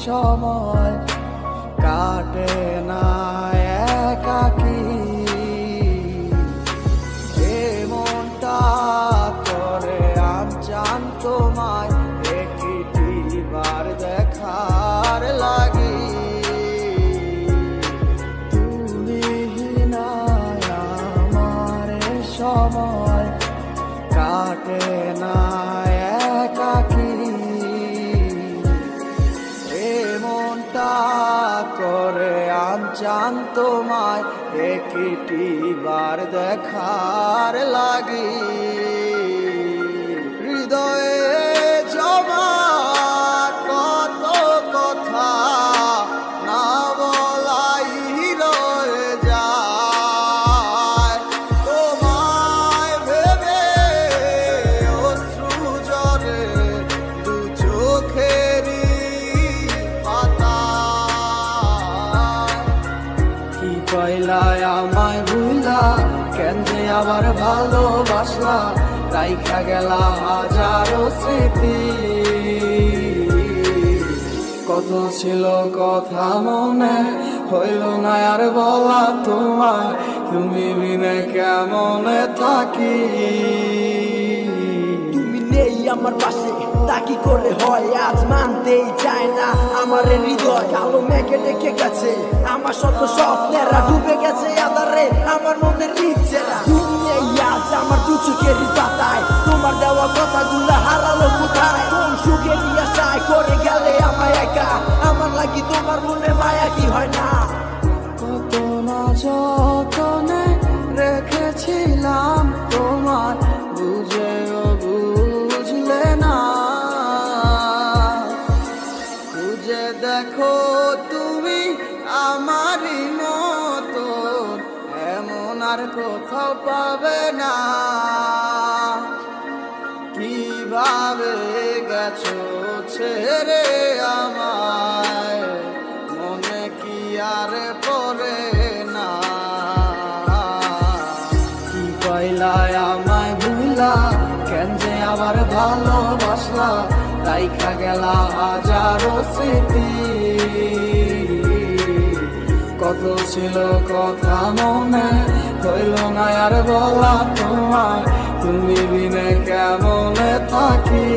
সময় কাটে না একাকী। মনটা করে আনচান তোমায় একটিবার দেখার লাগি। তুমি নাই আমার সময় কাটে না একাকী। মনটা করে আনচান তোমায় একটিবার দেখার লাগি। হৃদয়ে জমা কত কথা না বলাই রয়ে যায়। তোমায় ভেবে অশ্রু ঝরে দু চোখেরই কি কইলা আমায় ভুলা, কেন যে আবার ভালোবাসলা, রাইখা গেলা হাজারো স্মৃতি। কত ছিল কথা মনে, হইল না আর বলা তোমায়, তুমি বিনে কেমনে থাকি। তুমি নেই আমার পাশে তা কি করে হয়, আজ মানতেই চায় না আমার হৃদয়। কালো মেঘে ডেকে গেছে আমার শত স্বপ্নেরা, ডুবে গেছে আধারে আমার মনের ইচ্ছেরা। তুমি নেই আজ আমার দু চোখের পাতায়, তোমার দেওয়া কথাগুলো হারালো কোথায়। কোন সুখের আশায় করে গেলে আমায় একা, আমার লাগি তোমার মনে মায়া কি হয় না। কত না যতনে রেখেছিলাম তোমার, বুঝেও বুঝলে না। খুঁজে দেখো তুমি আমারই মতো, এমন আর কোথাও পাবে না। কিভাবে গেছো ছেড়ে আমায়, মনে কি আর পড়ে না। কি কইলায় আমায় ভুলা, কেন যে আবার ভালোবাসলা, রাইখা গেলা হাজারো স্মৃতি। কত ছিল কথা মনে, হইল না আর বলা তোমায়, তুমি বিনে কেমনে থাকি।